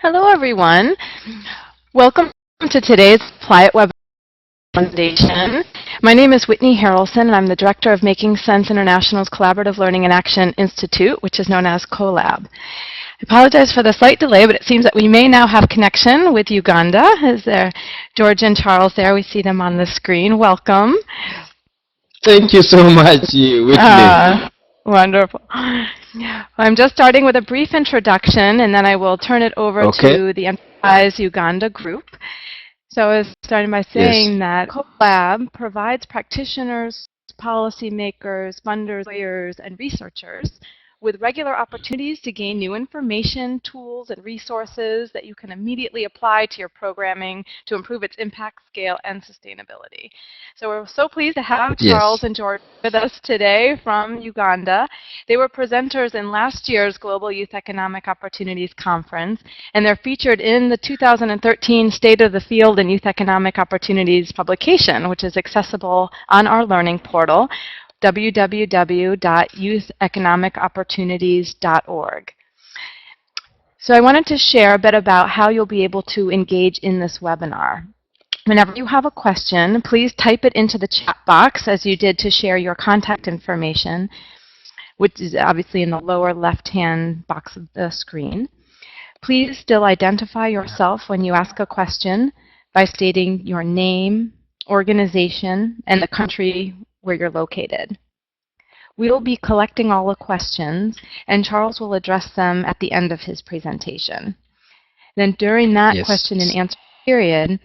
Hello, everyone. Welcome to today's Apply It Web Foundation. My name is Whitney Harrelson, and I'm the Director of Making Sense International's Collaborative Learning and Action Institute, which is known as CoLab. I apologize for the slight delay, but it seems that we may now have connection with Uganda. Is there George and Charles there? We see them on the screen. Welcome. Thank you so much, Whitney. Wonderful. I'm just starting with a brief introduction, and then I will turn it over to the Enterprise Uganda group. So I was starting by saying that CoLab provides practitioners, policymakers, funders, lawyers, and researchers with regular opportunities to gain new information, tools, and resources that you can immediately apply to your programming to improve its impact, scale, and sustainability. So we're so pleased to have Charles and George with us today from Uganda. They were presenters in last year's Global Youth Economic Opportunities Conference, and they're featured in the 2013 State of the Field in Youth Economic Opportunities publication, which is accessible on our learning portal, www.youtheconomicopportunities.org. So I wanted to share a bit about how you'll be able to engage in this webinar. Whenever you have a question, please type it into the chat box as you did to share your contact information, which is obviously in the lower left-hand box of the screen. Please still identify yourself when you ask a question by stating your name, organization, and the country where you're located. We will be collecting all the questions, and Charles will address them at the end of his presentation. Then during that question and answer period,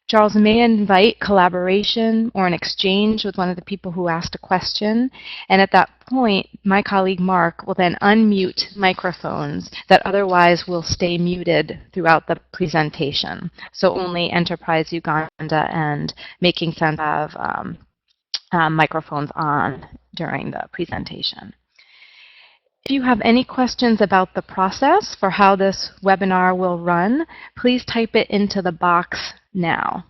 Charles may invite collaboration or an exchange with one of the people who asked a question, and at that point, my colleague Mark will then unmute microphones that otherwise will stay muted throughout the presentation. So only Enterprise Uganda and Making Sense have microphones on during the presentation. If you have any questions about the process for how this webinar will run, please type it into the box now.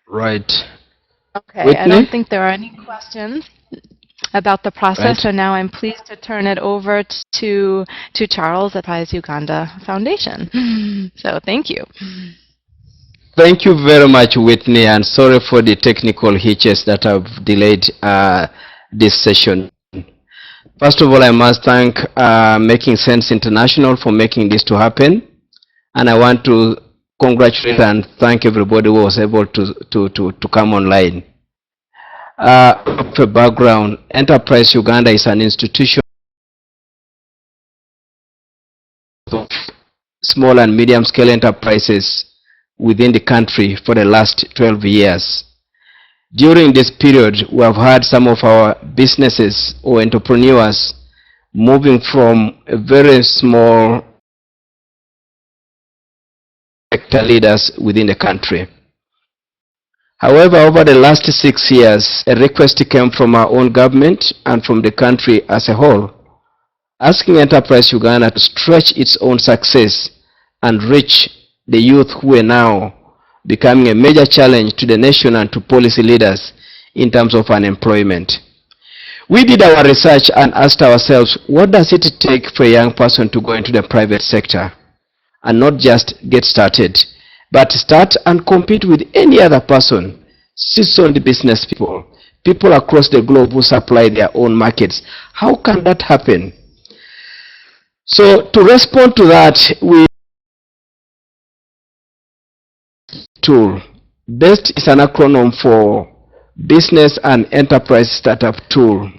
Right. Okay, Whitney? I don't think there are any questions about the process, so now I'm pleased to turn it over to Charles at Enterprise Uganda Foundation. So thank you. Thank you very much, Whitney, and sorry for the technical hitches that have delayed this session. First of all, I must thank Making Sense International for making this to happen, and I want to congratulate and thank everybody who was able to come online. For background, Enterprise Uganda is an institution of small and medium-scale enterprises within the country for the last 12 years. During this period, we have had some of our businesses or entrepreneurs moving from a very small sector leaders within the country. However, over the last 6 years, a request came from our own government and from the country as a whole, asking Enterprise Uganda to stretch its own success and reach the youth who are now becoming a major challenge to the nation and to policy leaders in terms of unemployment. We did our research and asked ourselves, what does it take for a young person to go into the private sector and not just get started, but start and compete with any other person, seasoned business people, people across the globe who supply their own markets. How can that happen? So to respond to that, we tool. BEST is an acronym for Business and Enterprise Startup Tool.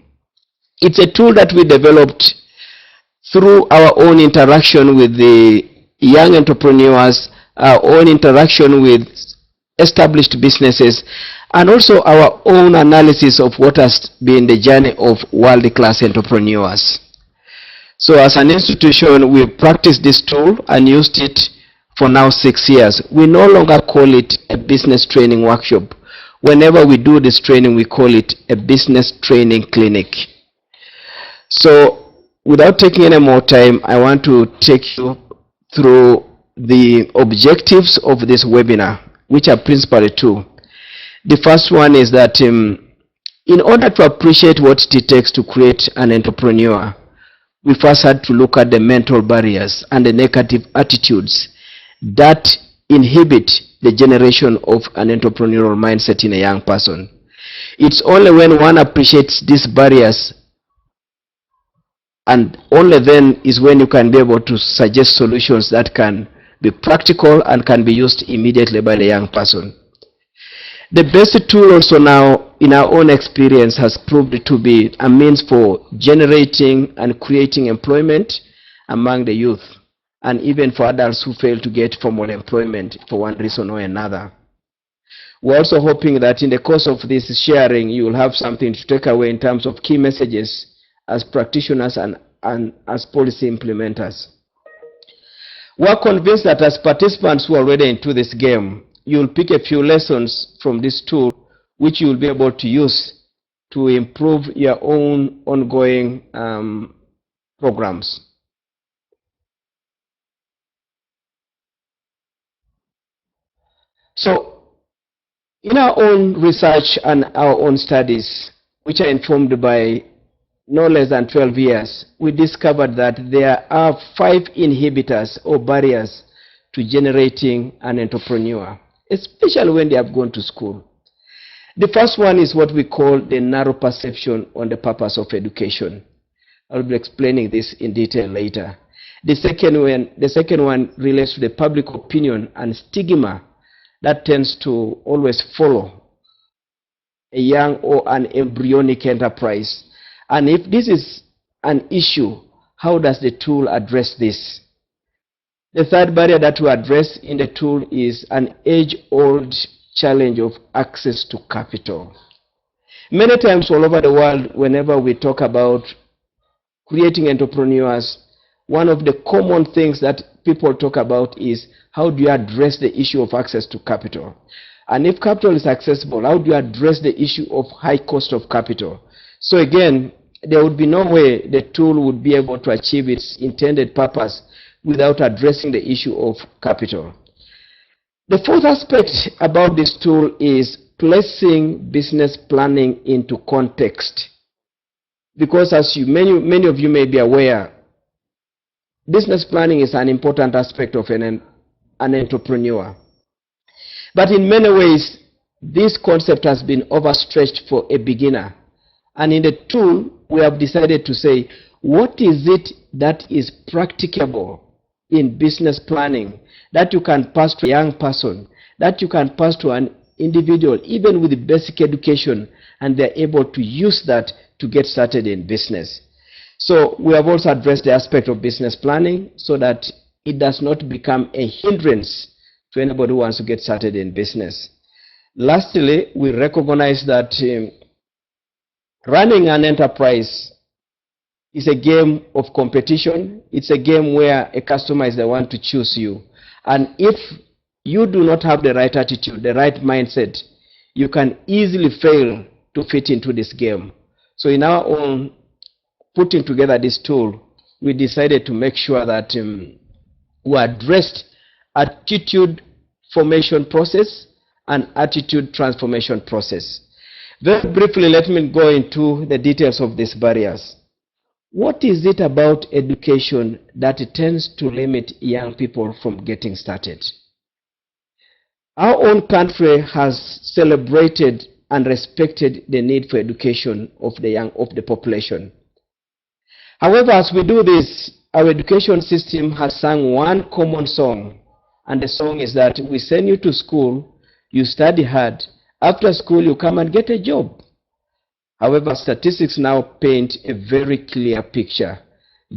It's a tool that we developed through our own interaction with the young entrepreneurs, our own interaction with established businesses, and also our own analysis of what has been the journey of world-class entrepreneurs. So as an institution, we practiced this tool and used it for now 6 years. We no longer call it a business training workshop. Whenever we do this training, we call it a business training clinic. So without taking any more time, I want to take you through the objectives of this webinar, which are principally two. The first one is that In order to appreciate what it takes to create an entrepreneur, we first had to look at the mental barriers and the negative attitudes that inhibit the generation of an entrepreneurial mindset in a young person. It's only when one appreciates these barriers, and only then is when you can be able to suggest solutions that can be practical and can be used immediately by the young person. The best tool also now, in our own experience, has proved to be a means for generating and creating employment among the youth, and even for adults who fail to get formal employment for one reason or another. We're also hoping that in the course of this sharing, you will have something to take away in terms of key messages as practitioners and as policy implementers. We're convinced that as participants who are already into this game, you'll pick a few lessons from this tool which you'll be able to use to improve your own ongoing programs. So, in our own research and our own studies, which are informed by no less than 12 years, we discovered that there are 5 inhibitors or barriers to generating an entrepreneur, especially when they have gone to school. The first one is what we call the narrow perception on the purpose of education. I'll be explaining this in detail later. The second one relates to the public opinion and stigma that tends to always follow a young or an embryonic enterprise. And if this is an issue, how does the tool address this? The third barrier that we address in the tool is an age-old challenge of access to capital. Many times all over the world, whenever we talk about creating entrepreneurs, one of the common things that people talk about is how do you address the issue of access to capital? And if capital is accessible, how do you address the issue of high cost of capital? So again, there would be no way the tool would be able to achieve its intended purpose without addressing the issue of capital. The fourth aspect about this tool is placing business planning into context. Because as many of you may be aware, business planning is an important aspect of an entrepreneur. But in many ways, this concept has been overstretched for a beginner. And in the tool, we have decided to say, what is it that is practicable in business planning that you can pass to a young person, that you can pass to an individual, even with basic education, and they're able to use that to get started in business. So we have also addressed the aspect of business planning so that it does not become a hindrance to anybody who wants to get started in business. Lastly, we recognize that running an enterprise is a game of competition. It's a game where a customer is the one to choose you. And if you do not have the right attitude, the right mindset, you can easily fail to fit into this game. So in our own putting together this tool, we decided to make sure that we addressed attitude formation process and attitude transformation process. Very briefly, let me go into the details of these barriers. What is it about education that tends to limit young people from getting started? Our own country has celebrated and respected the need for education of the population. However, as we do this, our education system has sung one common song, and the song is that we send you to school, you study hard, after school you come and get a job. However, statistics now paint a very clear picture.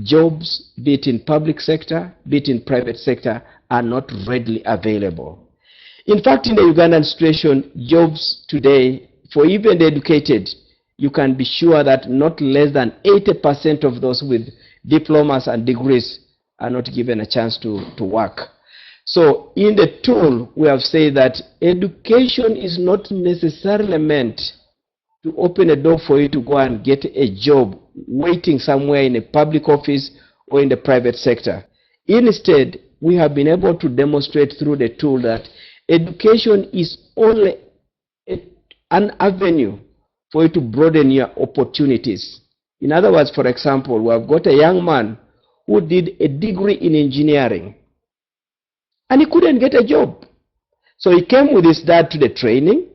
Jobs, be it in public sector, be it in private sector, are not readily available. In fact, in the Ugandan situation, jobs today, for even the educated, you can be sure that not less than 80% of those with diplomas and degrees are not given a chance to work. So in the tool, we have said that education is not necessarily meant to open a door for you to go and get a job waiting somewhere in a public office or in the private sector. Instead, we have been able to demonstrate through the tool that education is only an avenue for you to broaden your opportunities. In other words, for example, we have got a young man who did a degree in engineering and he couldn't get a job. So he came with his dad to the training.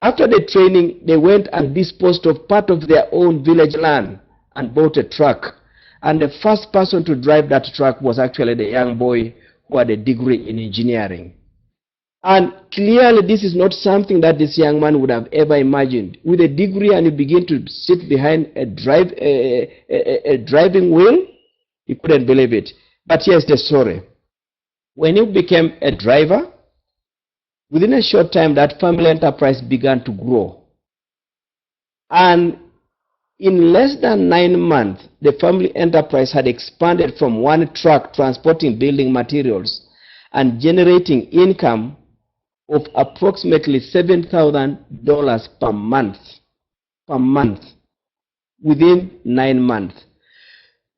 After the training, they went and disposed of part of their own village land and bought a truck. And the first person to drive that truck was actually the young boy who had a degree in engineering. And clearly this is not something that this young man would have ever imagined. With a degree and you begin to sit behind a driving wheel, he couldn't believe it. But here's the story. When he became a driver, within a short time that family enterprise began to grow. And in less than 9 months, the family enterprise had expanded from one truck transporting building materials and generating income of approximately $7,000 per month within 9 months.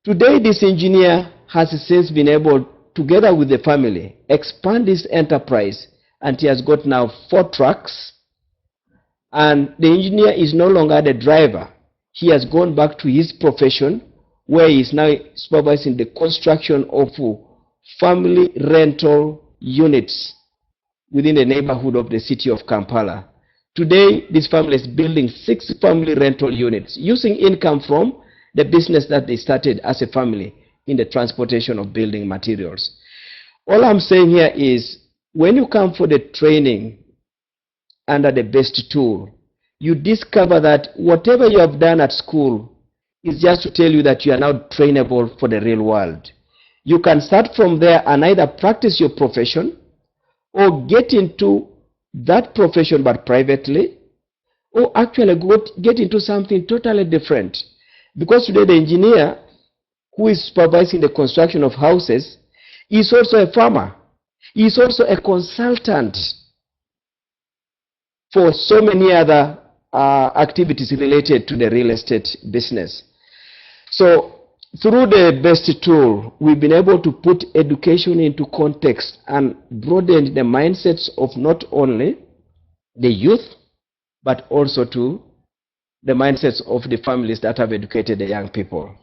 Today, this engineer has since been able, together with the family, expand his enterprise, and he has got now 4 trucks. And the engineer is no longer the driver. He has gone back to his profession, where he is now supervising the construction of family rental units within the neighborhood of the city of Kampala. Today, this family is building 6 family rental units using income from the business that they started as a family in the transportation of building materials. All I'm saying here is, when you come for the training under the best tool, you discover that whatever you have done at school is just to tell you that you are now trainable for the real world. You can start from there and either practice your profession or get into that profession but privately, or actually get into something totally different. Because today the engineer who is supervising the construction of houses is also a farmer. He is also a consultant for so many other activities related to the real estate business. So through the best tool, we've been able to put education into context and broaden the mindsets of not only the youth, but also to the mindsets of the families that have educated the young people.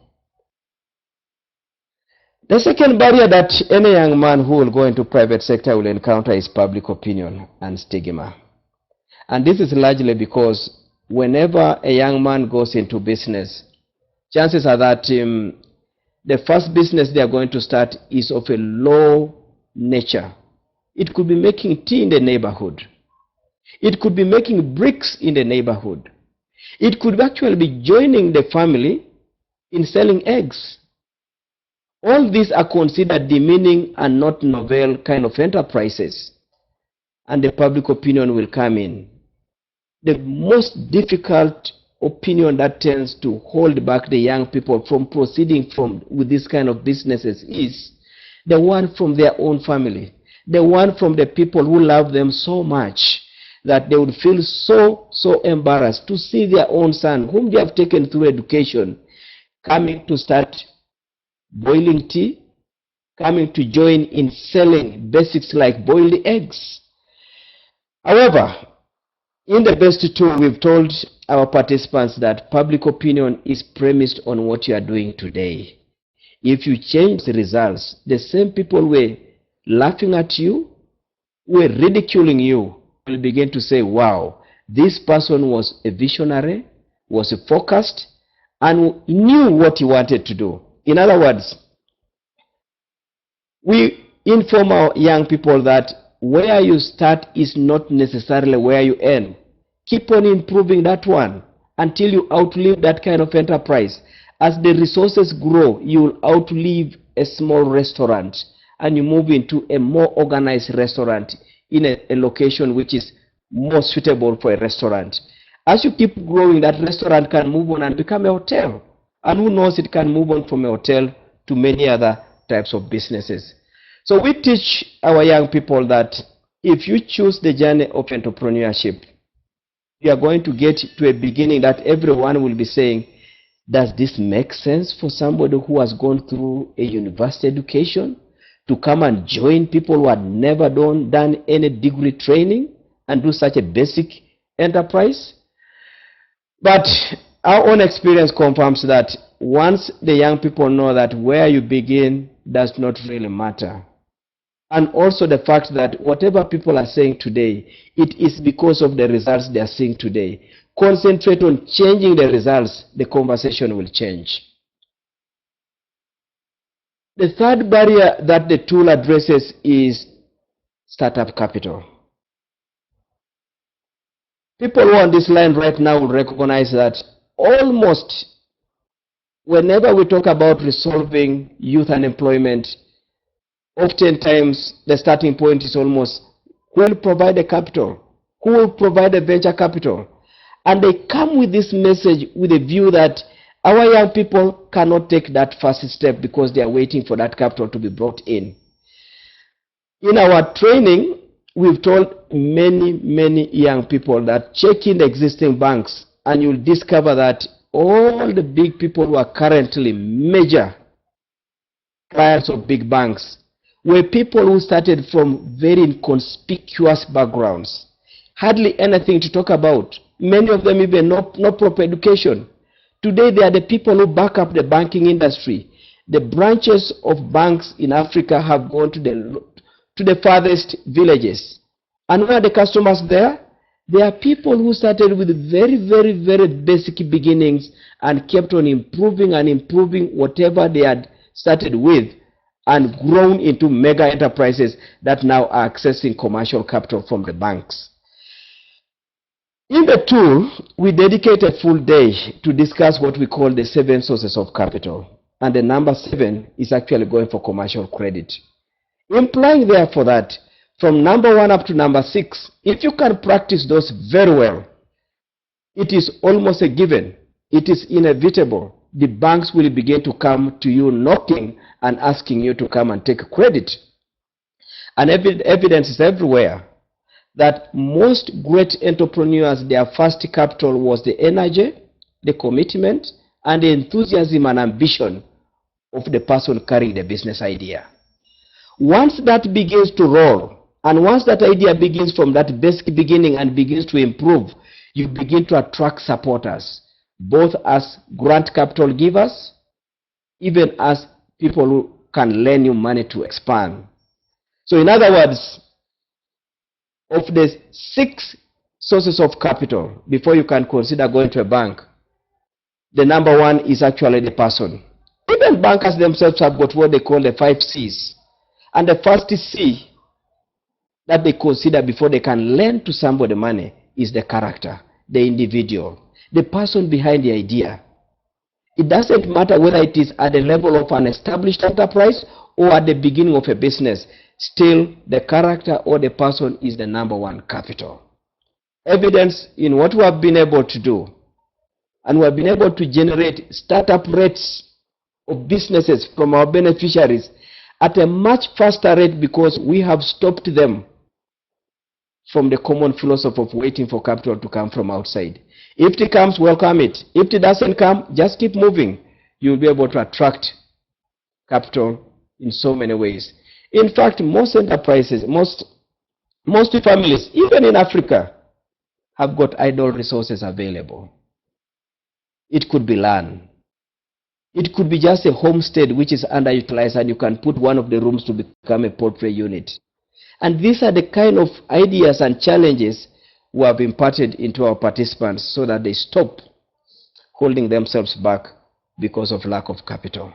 The second barrier that any young man who will go into private sector will encounter is public opinion and stigma. And this is largely because whenever a young man goes into business, chances are that the first business they are going to start is of a low nature. It could be making tea in the neighborhood. It could be making bricks in the neighborhood. It could actually be joining the family in selling eggs. All these are considered demeaning and not novel kind of enterprises. And the public opinion will come in. The most difficult opinion that tends to hold back the young people from proceeding with this kind of businesses is the one from their own family. The one from the people who love them so much that they would feel so embarrassed to see their own son, whom they have taken through education, coming to start boiling tea, coming to join in selling basics like boiled eggs. However, in the best tool, we've told our participants that public opinion is premised on what you are doing today. If you change the results, the same people who were laughing at you, who were ridiculing you, will begin to say, wow, this person was a visionary, was focused, and knew what he wanted to do. In other words, we inform our young people that where you start is not necessarily where you end. Keep on improving that one until you outlive that kind of enterprise. As the resources grow, you will outlive a small restaurant and you move into a more organized restaurant in a location which is more suitable for a restaurant. As you keep growing, that restaurant can move on and become a hotel. And who knows, it can move on from a hotel to many other types of businesses. So we teach our young people that if you choose the journey of entrepreneurship, you are going to get to a beginning that everyone will be saying, does this make sense for somebody who has gone through a university education to come and join people who had never done any degree training and do such a basic enterprise? But our own experience confirms that once the young people know that where you begin does not really matter, and also the fact that whatever people are saying today, it is because of the results they are seeing today. Concentrate on changing the results, the conversation will change. The third barrier that the tool addresses is startup capital. People who are on this line right now will recognize that almost whenever we talk about resolving youth unemployment, oftentimes the starting point is almost who will provide the capital, who will provide the venture capital. And they come with this message with a view that our young people cannot take that first step because they are waiting for that capital to be brought in. In our training, we've told many young people that check in the existing banks and you'll discover that all the big people who are currently major clients of big banks were people who started from very inconspicuous backgrounds, hardly anything to talk about. Many of them even no proper education. Today they are the people who back up the banking industry. The branches of banks in Africa have gone to the farthest villages. And where are the customers there? They are people who started with very basic beginnings and kept on improving and improving whatever they had started with and grown into mega enterprises that now are accessing commercial capital from the banks. In the tool, we dedicate a full day to discuss what we call the 7 sources of capital. And the number 7 is actually going for commercial credit. Implying therefore that from number 1 up to number 6, if you can practice those very well, it is almost a given. It is inevitable. The banks will begin to come to you knocking and asking you to come and take credit. And evidence is everywhere that most great entrepreneurs, their first capital was the energy, the commitment, and the enthusiasm and ambition of the person carrying the business idea. Once that begins to roll, and once that idea begins from that basic beginning and begins to improve, you begin to attract supporters, both as grant capital givers, even as people who can lend you money to expand. So in other words, of the 6 sources of capital, before you can consider going to a bank, the number 1 is actually the person. Even bankers themselves have got what they call the 5 C's. And the first C that they consider before they can lend to somebody money is the character, the individual, the person behind the idea. It doesn't matter whether it is at the level of an established enterprise or at the beginning of a business. Still, the character or the person is the number 1 capital. Evidence in what we have been able to do, and we have been able to generate startup rates of businesses from our beneficiaries at a much faster rate because we have stopped them from the common philosophy of waiting for capital to come from outside. If it comes, welcome it. If it doesn't come, just keep moving. You'll be able to attract capital in so many ways. In fact, most enterprises, most families, even in Africa, have got idle resources available. It could be land. It could be just a homestead which is underutilized and you can put one of the rooms to become a poultry unit. And these are the kind of ideas and challenges we have imparted into our participants so that they stop holding themselves back because of lack of capital.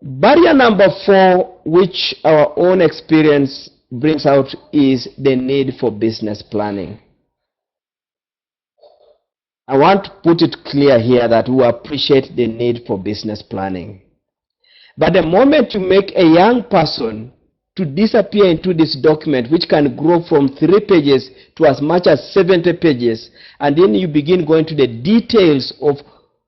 Barrier number 4, which our own experience brings out, is the need for business planning. I want to put it clear here that we appreciate the need for business planning. But the moment you make a young person to disappear into this document, which can grow from 3 pages to as much as 70 pages, and then you begin going to the details of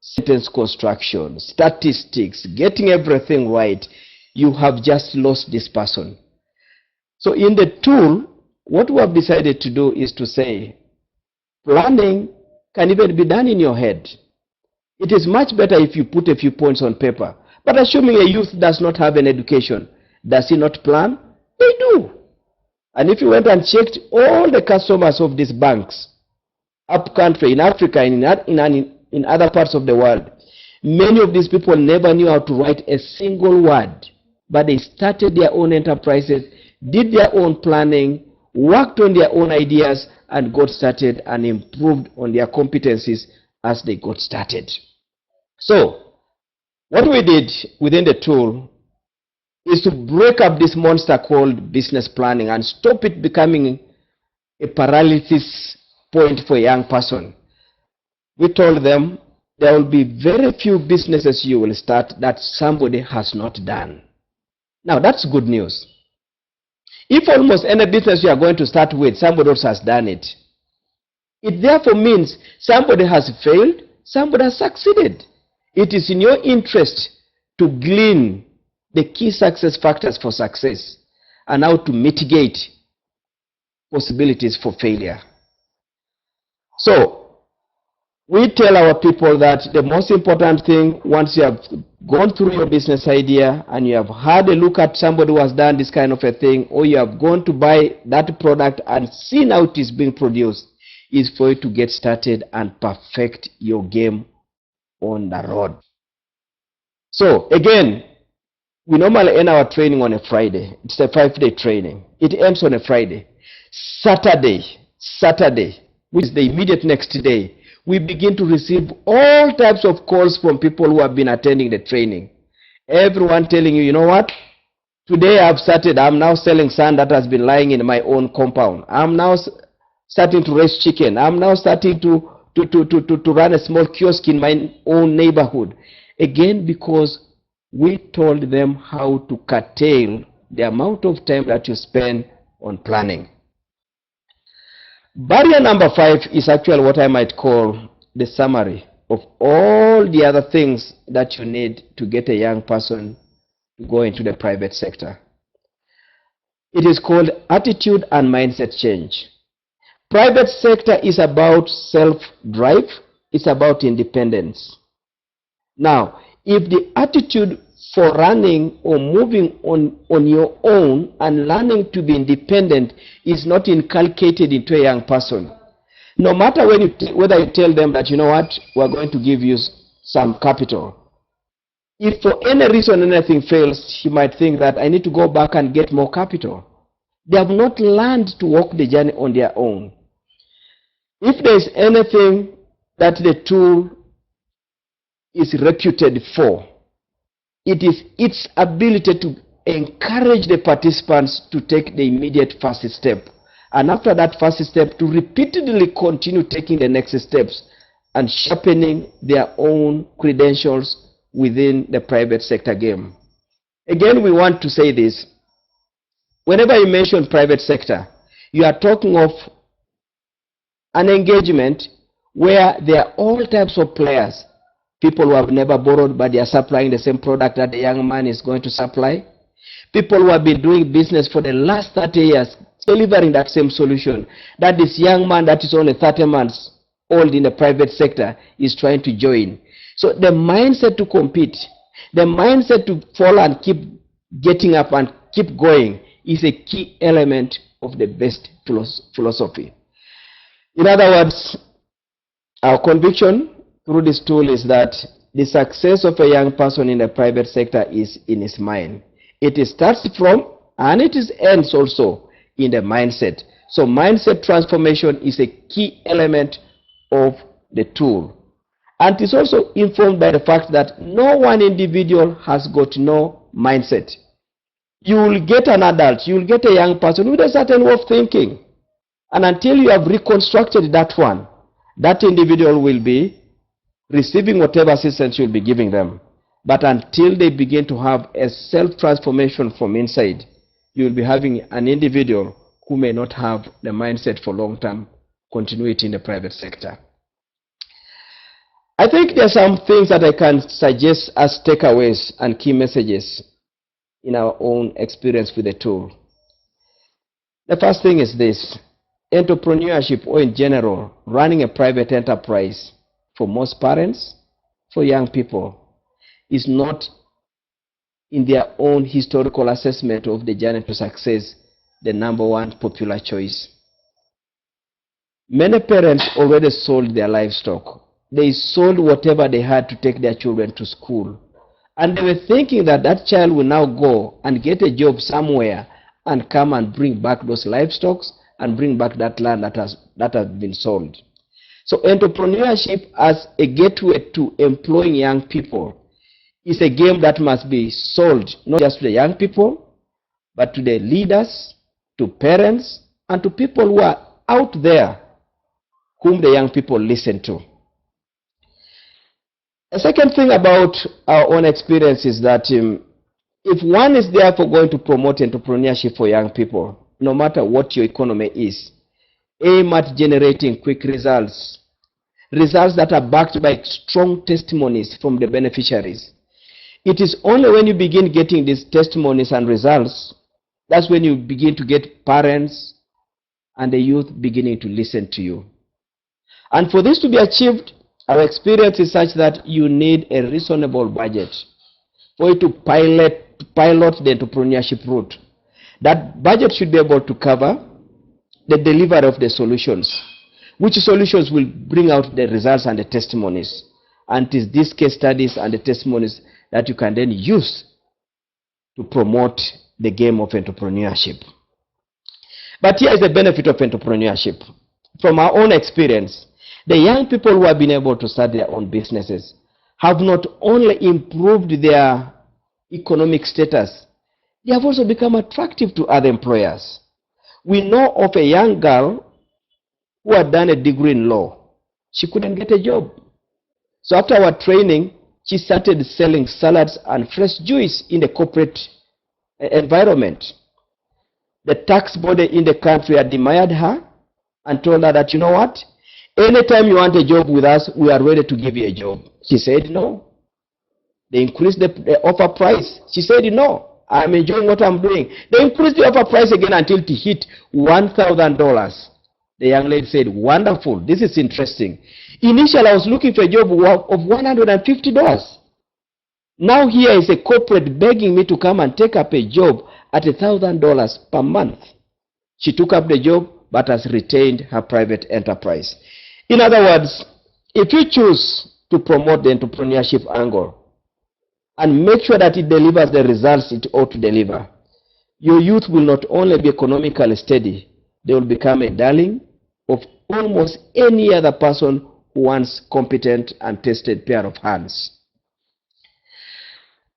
sentence construction, statistics, getting everything right, you have just lost this person. So in the tool, what we have decided to do is to say, planning can even be done in your head. It is much better if you put a few points on paper. But assuming a youth does not have an education, does he not plan? They do. And if you went and checked all the customers of these banks, up country, in Africa, in other parts of the world, many of these people never knew how to write a single word, but they started their own enterprises, did their own planning, worked on their own ideas, and got started and improved on their competencies as they got started. So, what we did within the tool is to break up this monster called business planning and stop it becoming a paralysis point for a young person. We told them there will be very few businesses you will start that somebody has not done. Now, that's good news. If almost any business you are going to start with, somebody else has done it, it therefore means somebody has failed, somebody has succeeded. It is in your interest to glean the key success factors for success and how to mitigate possibilities for failure. So, we tell our people that the most important thing, once you have gone through your business idea and you have had a look at somebody who has done this kind of a thing, or you have gone to buy that product and seen how it is being produced, is for you to get started and perfect your game on the road. So, again, we normally end our training on a Friday. It's a 5-day training. It ends on a Friday. Saturday, which is the immediate next day, we begin to receive all types of calls from people who have been attending the training. Everyone telling you, you know what? Today I've started, I'm now selling sand that has been lying in my own compound. I'm now starting to raise chicken. I'm now starting to run a small kiosk in my own neighborhood. Again, because we told them how to curtail the amount of time that you spend on planning. Barrier number 5 is actually what I might call the summary of all the other things that you need to get a young person to go into the private sector. It is called attitude and mindset change. Private sector is about self-drive, it's about independence. Now, if the attitude for running or moving on your own and learning to be independent is not inculcated into a young person, no matter whether you tell them that, you know what, we're going to give you some capital, if for any reason anything fails, he might think that I need to go back and get more capital. They have not learned to walk the journey on their own. If there is anything that the tool is reputed for, it is its ability to encourage the participants to take the immediate first step. And after that first step, to repeatedly continue taking the next steps and sharpening their own credentials within the private sector game. Again, we want to say this. Whenever you mention private sector, you are talking of an engagement where there are all types of players. People who have never borrowed but they are supplying the same product that the young man is going to supply. People who have been doing business for the last 30 years, delivering that same solution that this young man that is only 30 months old in the private sector is trying to join. So the mindset to compete, the mindset to fall and keep getting up and keep going is a key element of the best philosophy. In other words, our conviction through this tool is that the success of a young person in the private sector is in his mind. It starts from and it ends also in the mindset. So mindset transformation is a key element of the tool. And it's also informed by the fact that no one individual has got no mindset. You will get an adult, you will get a young person with a certain way of thinking. And until you have reconstructed that one, that individual will be receiving whatever assistance you'll be giving them. But until they begin to have a self-transformation from inside, you'll be having an individual who may not have the mindset for long-term continuity in the private sector. I think there are some things that I can suggest as takeaways and key messages in our own experience with the tool. The first thing is this: entrepreneurship, or in general, running a private enterprise, for most parents, for young people, is not in their own historical assessment of the journey to success the number one popular choice. Many parents already sold their livestock. They sold whatever they had to take their children to school. And they were thinking that that child will now go and get a job somewhere and come and bring back those livestock and bring back that land that has been sold. So entrepreneurship as a gateway to employing young people is a game that must be sold not just to the young people, but to the leaders, to parents, and to people who are out there whom the young people listen to. A second thing about our own experience is that if one is therefore going to promote entrepreneurship for young people, no matter what your economy is, aim at generating quick results, results that are backed by strong testimonies from the beneficiaries. It is only when you begin getting these testimonies and results, that's when you begin to get parents and the youth beginning to listen to you. And for this to be achieved, our experience is such that you need a reasonable budget for you to pilot the entrepreneurship route. That budget should be able to cover the delivery of the solutions. Which solutions will bring out the results and the testimonies. And it is these case studies and the testimonies that you can then use to promote the game of entrepreneurship. But here is the benefit of entrepreneurship. From our own experience, the young people who have been able to start their own businesses have not only improved their economic status, they have also become attractive to other employers. We know of a young girl who had done a degree in law. She couldn't get a job. So after our training, she started selling salads and fresh juice in the corporate environment. The tax body in the country admired her and told her that, you know what, anytime you want a job with us, we are ready to give you a job. She said no. They increased the offer price. She said no, I'm enjoying what I'm doing. They increased the offer price again until it hit $1,000. The young lady said, wonderful, this is interesting. Initially, I was looking for a job of $150. Now here is a corporate begging me to come and take up a job at $1,000 per month. She took up the job but has retained her private enterprise. In other words, if you choose to promote the entrepreneurship angle and make sure that it delivers the results it ought to deliver, your youth will not only be economically steady, they will become a darling of almost any other person who wants competent and tested pair of hands.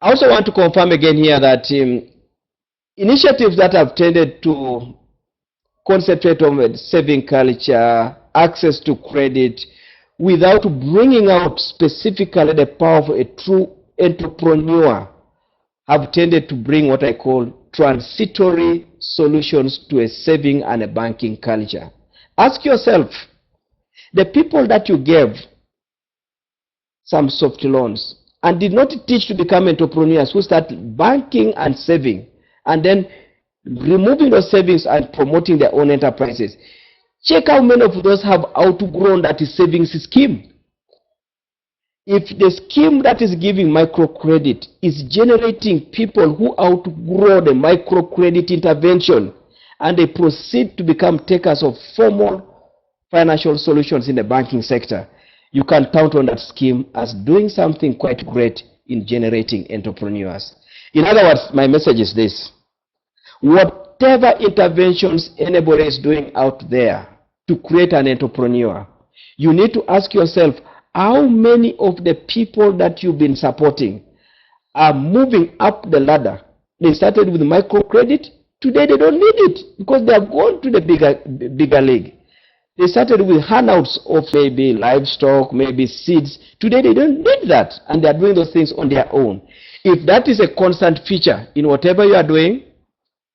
I also want to confirm again here that initiatives that have tended to concentrate on saving culture, access to credit, without bringing out specifically the power of a true entrepreneur, have tended to bring what I call transitory solutions to a saving and a banking culture. Ask yourself, the people that you gave some soft loans and did not teach to become entrepreneurs who start banking and saving and then removing those savings and promoting their own enterprises, check how many of those have outgrown that savings scheme. If the scheme that is giving microcredit is generating people who outgrow the microcredit intervention and they proceed to become takers of formal financial solutions in the banking sector, you can count on that scheme as doing something quite great in generating entrepreneurs. In other words, my message is this: whatever interventions anybody is doing out there to create an entrepreneur, you need to ask yourself, how many of the people that you've been supporting are moving up the ladder? They started with microcredit. Today they don't need it because they have gone to the bigger league. They started with handouts of maybe livestock, maybe seeds. Today they don't need that, and they are doing those things on their own. If that is a constant feature in whatever you are doing,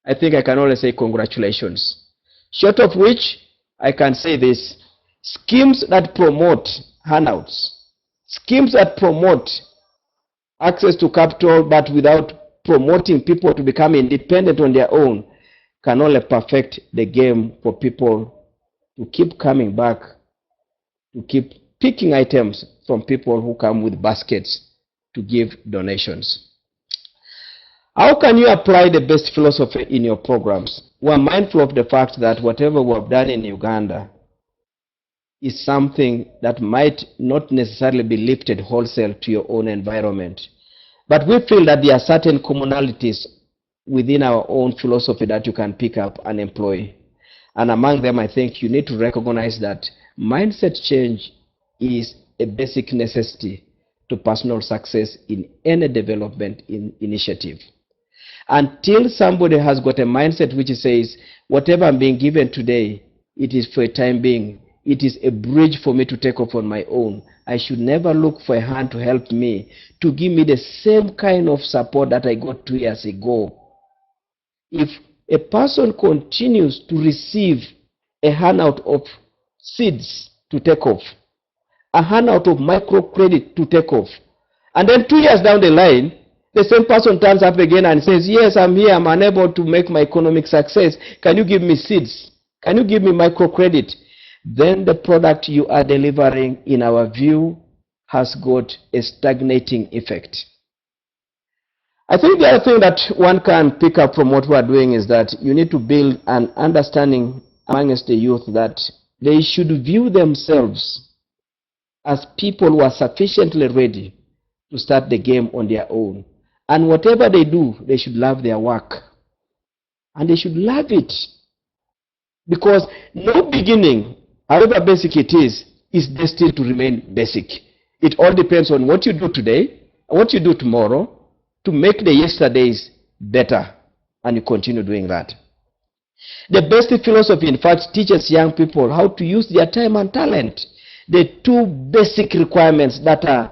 I think I can only say congratulations. Short of which, I can say this: schemes that promote handouts, schemes that promote access to capital but without promoting people to become independent on their own, can only perfect the game for people to keep coming back, to keep picking items from people who come with baskets to give donations. How can you apply the best philosophy in your programs? We are mindful of the fact that whatever we have done in Uganda is something that might not necessarily be lifted wholesale to your own environment. But we feel that there are certain commonalities within our own philosophy that you can pick up and employ. And among them, I think you need to recognize that mindset change is a basic necessity to personal success in any development initiative. Until somebody has got a mindset which says, whatever I'm being given today, it is for a time being. It is a bridge for me to take off on my own. I should never look for a hand to help me, to give me the same kind of support that I got 2 years ago. If a person continues to receive a handout of seeds to take off, a handout of microcredit to take off, and then 2 years down the line, the same person turns up again and says, yes, I'm here, I'm unable to make my economic success. Can you give me seeds? Can you give me microcredit? Then the product you are delivering, in our view, has got a stagnating effect. I think the other thing that one can pick up from what we are doing is that you need to build an understanding amongst the youth that they should view themselves as people who are sufficiently ready to start the game on their own. And whatever they do, they should love their work. And they should love it. Because no beginning, however basic it is destined to remain basic. It all depends on what you do today and what you do tomorrow to make the yesterdays better, and you continue doing that. The best philosophy, in fact, teaches young people how to use their time and talent. The two basic requirements that are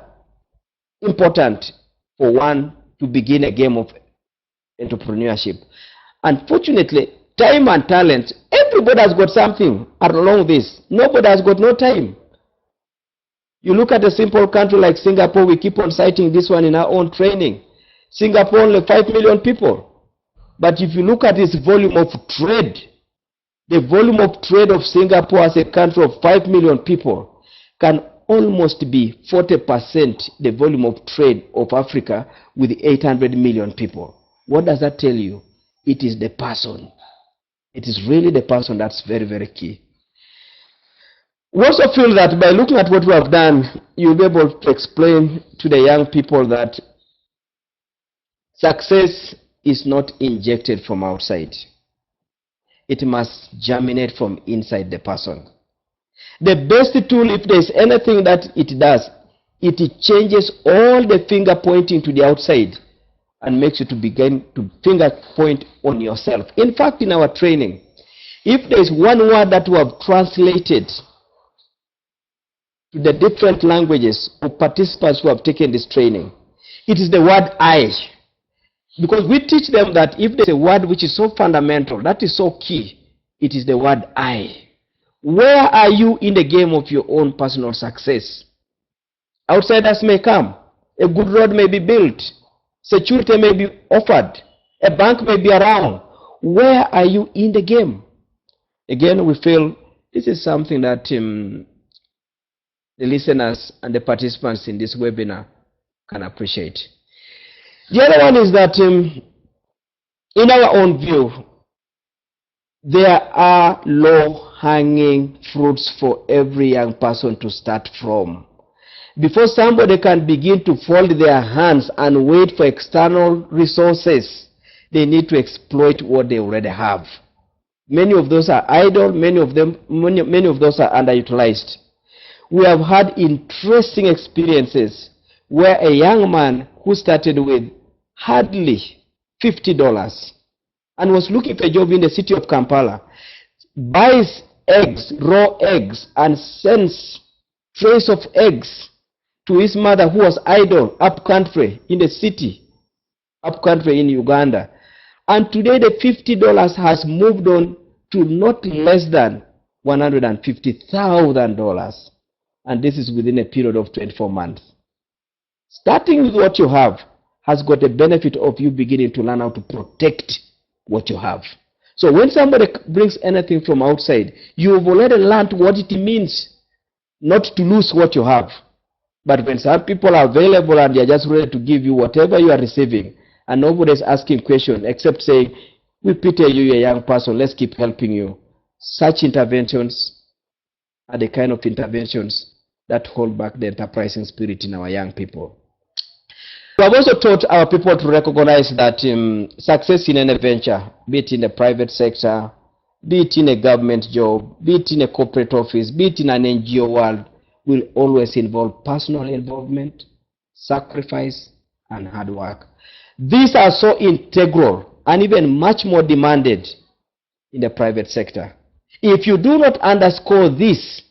important for one to begin a game of entrepreneurship. Unfortunately, time and talent, everybody has got something along this. Nobody has got no time. You look at a simple country like Singapore, we keep on citing this one in our own training. Singapore, only 5 million people. But if you look at its volume of trade, the volume of trade of Singapore as a country of 5 million people can almost be 40% the volume of trade of Africa with 800 million people. What does that tell you? It is the person. It is really the person that's very, very key. We also feel that by looking at what we have done, you'll be able to explain to the young people that success is not injected from outside. It must germinate from inside the person. The best tool, if there's anything that it does, it changes all the finger pointing to the outside and makes you to begin to finger point on yourself. In fact, in our training, if there's one word that we have translated to the different languages of participants who have taken this training, it is the word I. Because we teach them that if there's a word which is so fundamental, that is so key, it is the word I. Where are you in the game of your own personal success? Outsiders may come. A good road may be built. Security may be offered. A bank may be around. Where are you in the game? Again, we feel this is something that the listeners and the participants in this webinar can appreciate. The other one is that in our own view, there are low-hanging fruits for every young person to start from. Before somebody can begin to fold their hands and wait for external resources, they need to exploit what they already have. Many of those are idle, many of those are underutilized. We have had interesting experiences where a young man who started with hardly $50 and was looking for a job in the city of Kampala buys eggs, raw eggs, and sends trays of eggs to his mother who was idle up country in the city, up country in Uganda. And today the $50 has moved on to not less than $150,000. And this is within a period of 24 months. Starting with what you have has got the benefit of you beginning to learn how to protect what you have. So when somebody brings anything from outside, you have already learned what it means not to lose what you have. But when some people are available and they are just ready to give you whatever you are receiving, and nobody is asking questions except saying, we pity you, you're a young person, let's keep helping you. Such interventions are the kind of interventions that hold back the enterprising spirit in our young people. We have also taught our people to recognize that success in any venture, be it in the private sector, be it in a government job, be it in a corporate office, be it in an NGO world, will always involve personal involvement, sacrifice, and hard work. These are so integral and even much more demanded in the private sector. If you do not underscore this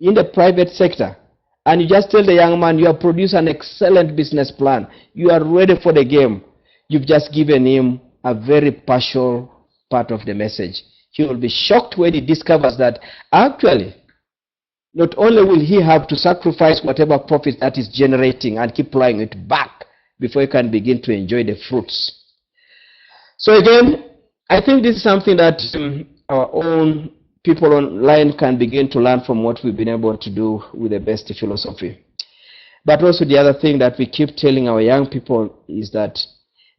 in the private sector, and you just tell the young man you have produced an excellent business plan, you are ready for the game, you've just given him a very partial part of the message. He will be shocked when he discovers that actually, not only will he have to sacrifice whatever profit that is generating and keep plowing it back before he can begin to enjoy the fruits. So again, I think this is something that our own people online can begin to learn from what we've been able to do with the best philosophy. But also the other thing that we keep telling our young people is that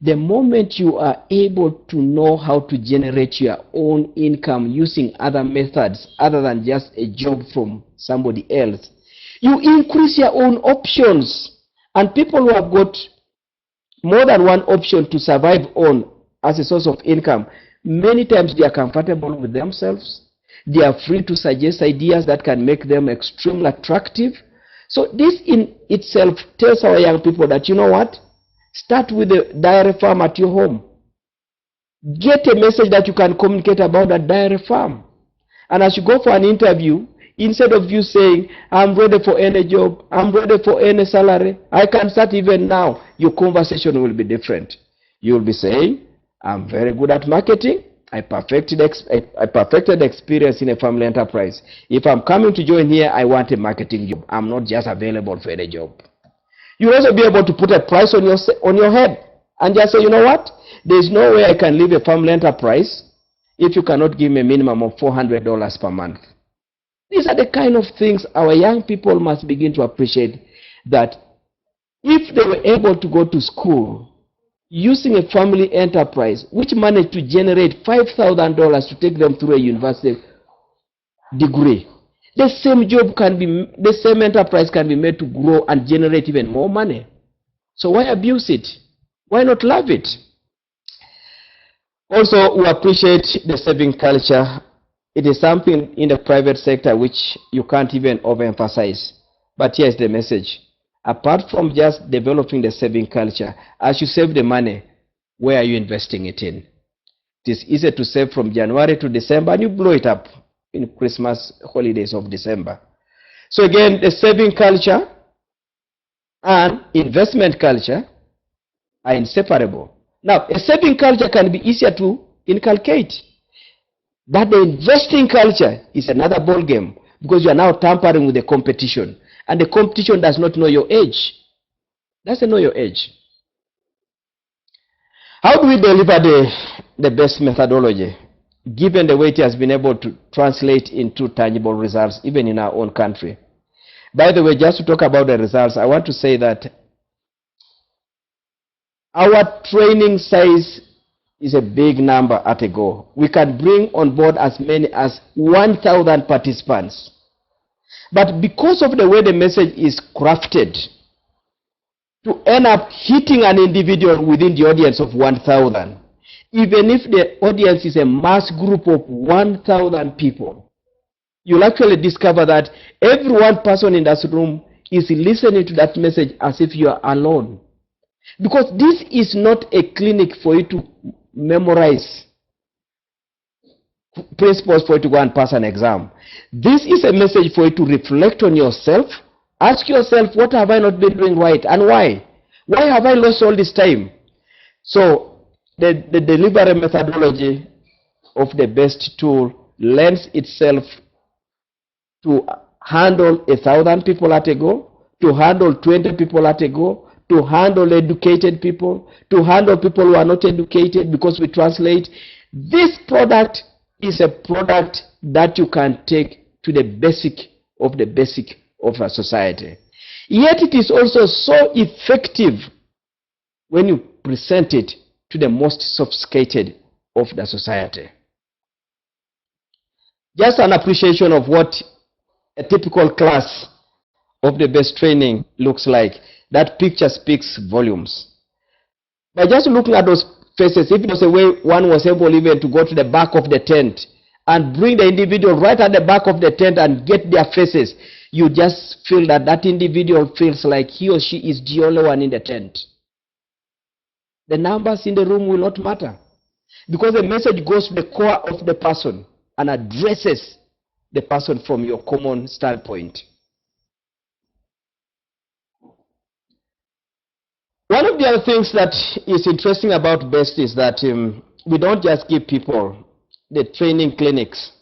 the moment you are able to know how to generate your own income using other methods other than just a job from somebody else, you increase your own options. And people who have got more than one option to survive on as a source of income, many times they are comfortable with themselves. They are free to suggest ideas that can make them extremely attractive. So this in itself tells our young people that, you know what? Start with a dairy farm at your home. Get a message that you can communicate about that dairy farm. And as you go for an interview, instead of you saying, I'm ready for any job, I'm ready for any salary, I can start even now, your conversation will be different. You will be saying, I'm very good at marketing. I perfected experience in a family enterprise. If I'm coming to join here, I want a marketing job. I'm not just available for any job. You'll also be able to put a price on your head and just say, you know what? There's no way I can leave a family enterprise if you cannot give me a minimum of $400 per month. These are the kind of things our young people must begin to appreciate, that if they were able to go to school using a family enterprise which managed to generate $5,000 to take them through a university degree, the same enterprise can be made to grow and generate even more money. So why abuse it? Why not love it? Also, we appreciate the saving culture. It is something in the private sector which you can't even overemphasize. But here's the message. Apart from just developing the saving culture, as you save the money, where are you investing it in? It is easy to save from January to December and you blow it up in Christmas holidays of December. So again, the saving culture and investment culture are inseparable. Now, a saving culture can be easier to inculcate, but the investing culture is another ball game, because you are now tampering with the competition, and the competition does not know your age. Doesn't know your age. How do we deliver the best methodology, given the way it has been able to translate into tangible results, even in our own country? By the way, just to talk about the results, I want to say that our training size is a big number at a go. We can bring on board as many as 1,000 participants. But because of the way the message is crafted, to end up hitting an individual within the audience of 1,000, even if the audience is a mass group of 1,000 people, you'll actually discover that every one person in that room is listening to that message as if you are alone. Because this is not a clinic for you to memorize principles for you to go and pass an exam. This is a message for you to reflect on yourself. Ask yourself, what have I not been doing right and why? Why have I lost all this time? So the delivery methodology of the best tool lends itself to handle 1,000 people at a go, to handle 20 people at a go, to handle educated people, to handle people who are not educated, because we translate. This product is a product that you can take to the basic of a society. Yet it is also so effective when you present it to the most sophisticated of the society. Just an appreciation of what a typical class of the best training looks like, that picture speaks volumes. By just looking at those faces, if it was a way one was able even to go to the back of the tent and bring the individual right at the back of the tent and get their faces, you just feel that that individual feels like he or she is the only one in the tent. The numbers in the room will not matter, because the message goes to the core of the person and addresses the person from your common standpoint. One of the other things that is interesting about BEST is that we don't just give people the training clinics.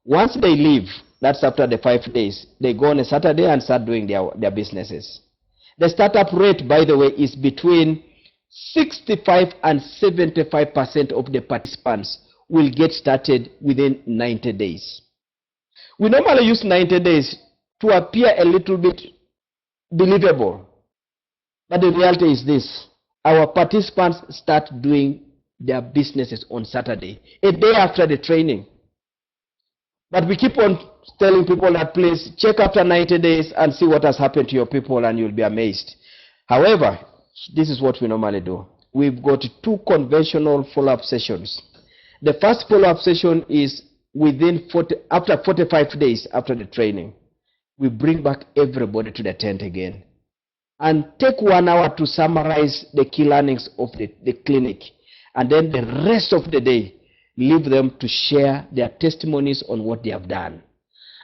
Once they leave, that's after the 5 days, they go on a Saturday and start doing their businesses. The startup rate, by the way, is between 65 and 75% of the participants will get started within 90 days. We normally use 90 days to appear a little bit believable. But the reality is this: our participants start doing their businesses on Saturday, a day after the training. But we keep on telling people that please check after 90 days and see what has happened to your people, and you'll be amazed. However, this is what we normally do. We've got 2 conventional follow-up sessions. The first follow-up session is after 45 days after the training. We bring back everybody to the tent again and take 1 hour to summarize the key learnings of the clinic. And then the rest of the day, leave them to share their testimonies on what they have done.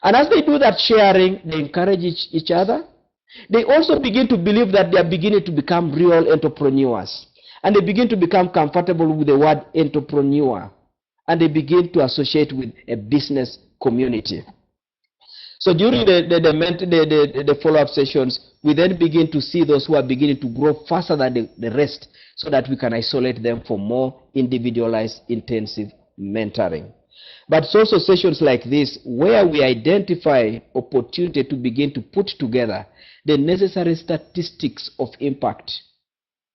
And as they do that sharing, they encourage each other. They also begin to believe that they are beginning to become real entrepreneurs. And they begin to become comfortable with the word entrepreneur. And they begin to associate with a business community. So during the follow-up sessions, we then begin to see those who are beginning to grow faster than the rest, so that we can isolate them for more individualized, intensive mentoring. But it's also sessions like this where we identify opportunity to begin to put together the necessary statistics of impact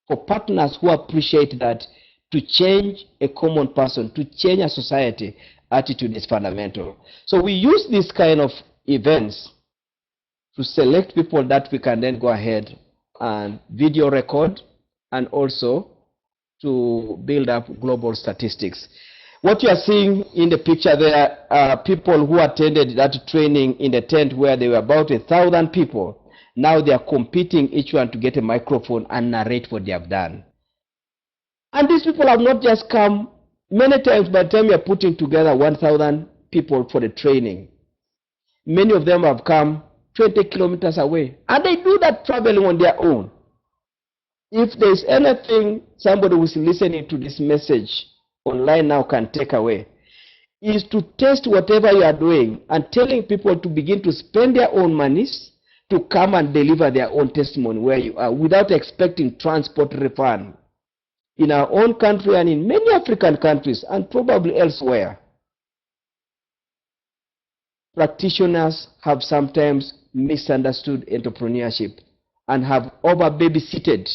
for partners who appreciate that to change a common person, to change a society, attitude is fundamental. So we use this kind of events to select people that we can then go ahead and video record, and also to build up global statistics. What you are seeing in the picture there are people who attended that training in the tent where there were about 1,000 people. Now they are competing, each one to get a microphone and narrate what they have done. And these people have not just come. Many times by the time you are putting together 1,000 people for the training, many of them have come 20 kilometers away. And they do that traveling on their own. If there's anything somebody who's listening to this message online now can take away, is to test whatever you are doing and telling people to begin to spend their own monies to come and deliver their own testimony where you are, without expecting transport refund. In our own country and in many African countries and probably elsewhere, practitioners have sometimes misunderstood entrepreneurship and have over-babysitted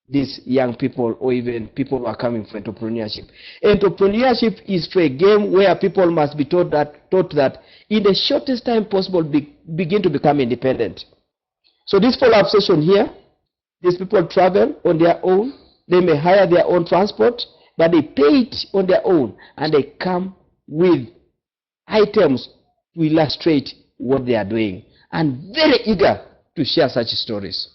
these young people, or even people who are coming for entrepreneurship. Entrepreneurship is for a game where people must be taught that in the shortest time possible begin to become independent. So this follow-up session here, these people travel on their own. They may hire their own transport, but they pay it on their own, and they come with items to illustrate what they are doing, and very eager to share such stories.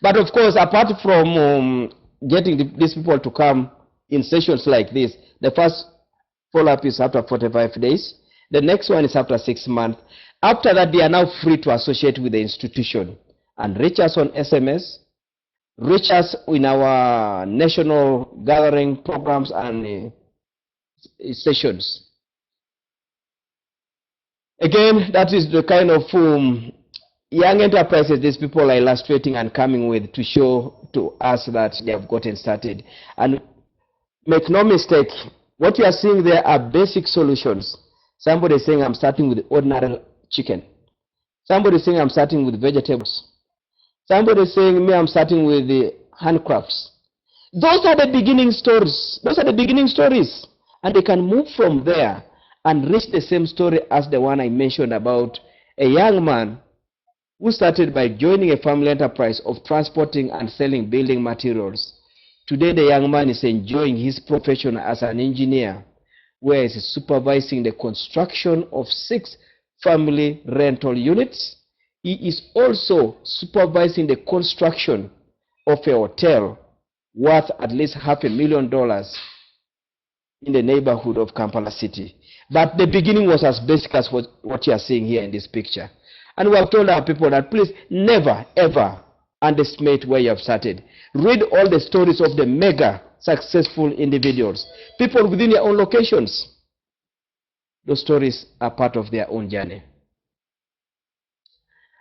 But of course, apart from getting these people to come in sessions like this, the first follow-up is after 45 days. The next one is after 6 months. After that, they are now free to associate with the institution and reach us on SMS, reach us in our national gathering programs and sessions. Again, that is the kind of young enterprises these people are illustrating and coming with to show to us that they have gotten started. And make no mistake, what you are seeing there are basic solutions. Somebody is saying, I'm starting with ordinary chicken. Somebody is saying, I'm starting with vegetables. Somebody is saying, me, I'm starting with the handcrafts. Those are the beginning stories. Those are the beginning stories. And they can move from there and reach the same story as the one I mentioned about A young man who started by joining a family enterprise of transporting and selling building materials. Today, the young man is enjoying his profession as an engineer, where he is supervising the construction of 6 family rental units. He is also supervising the construction of a hotel worth at least $500,000 in the neighborhood of Kampala City. But the beginning was as basic as what you are seeing here in this picture. And we have told our people that please never, ever underestimate where you have started. Read all the stories of the mega successful individuals, people within your own locations. Those stories are part of their own journey.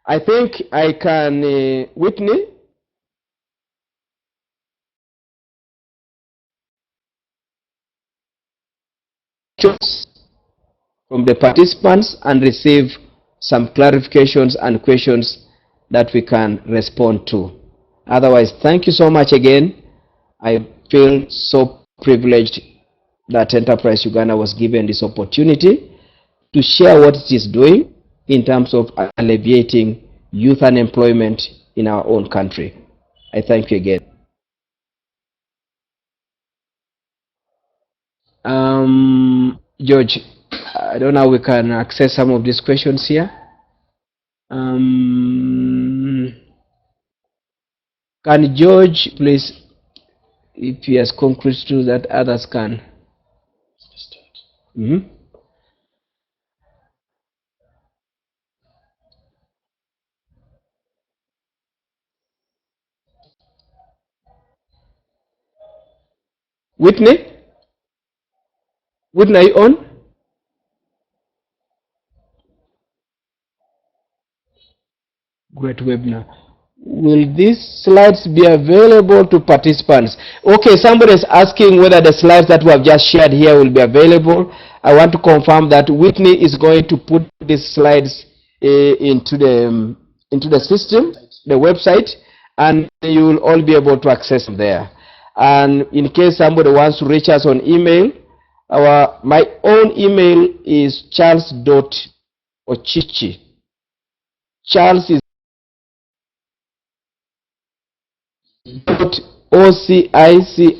I think I can, Whitney, from the participants and receive some clarifications and questions that we can respond to. Otherwise, thank you so much again. I feel so privileged that Enterprise Uganda was given this opportunity to share what it is doing in terms of alleviating youth unemployment in our own country. I thank you again. George, I don't know how we can access some of these questions here. Can George please, if he has concrete to that, others can. Whitney? Whitney, are you on? Great webinar. Will these slides be available to participants? Okay, somebody is asking whether the slides that we have just shared here will be available. I want to confirm that Whitney is going to put these slides into the system, the website, and you will all be able to access them there. And in case somebody wants to reach us on email, my own email is charles.ocici. Charles is .ocici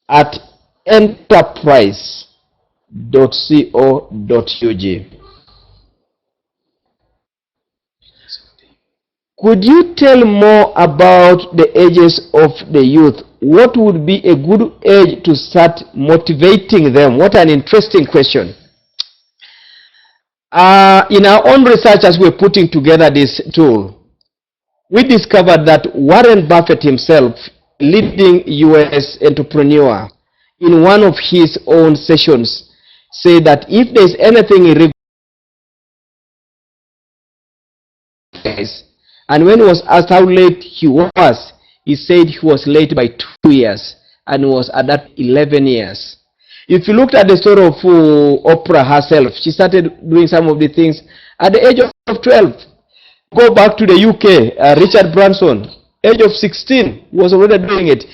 at enterprise.co.ug. Could you tell more about the ages of the youth? What would be a good age to start motivating them? What an interesting question. In our own research, as we're putting together this tool, we discovered that Warren Buffett himself, leading US entrepreneur, in one of his own sessions, said that if there's anything he regrets, and when he was asked how late he was, he said he was late by 2 years, and was at that 11 years. If you looked at the story of Oprah herself, she started doing some of the things at the age of 12. Go back to the UK, Richard Branson, age of 16, was already doing it.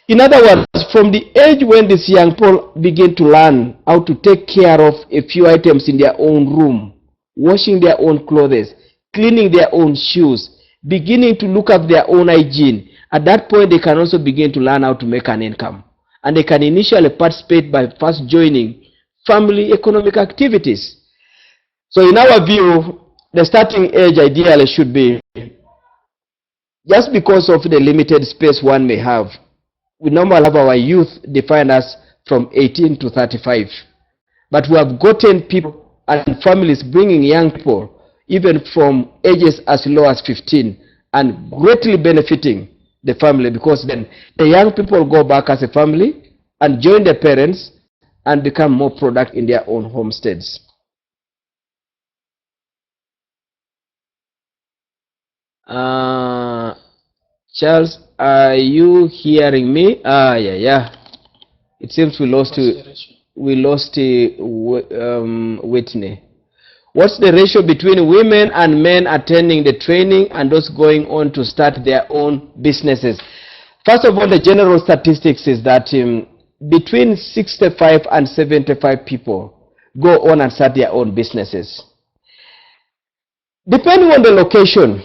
In other words, from the age when these young people begin to learn how to take care of a few items in their own room, washing their own clothes, cleaning their own shoes, beginning to look up their own hygiene, at that point they can also begin to learn how to make an income. And they can initially participate by first joining family economic activities. So in our view, the starting age ideally should be, just because of the limited space one may have, we normally have our youth defined as from 18 to 35. But we have gotten people and families bringing young people even from ages as low as 15 and greatly benefiting the family, because then the young people go back as a family and join their parents and become more productive in their own homesteads. Charles, are you hearing me? Yeah. It seems we lost Whitney. What's the ratio between women and men attending the training and those going on to start their own businesses? First of all, the general statistics is that between 65 and 75 people go on and start their own businesses. Depending on the location,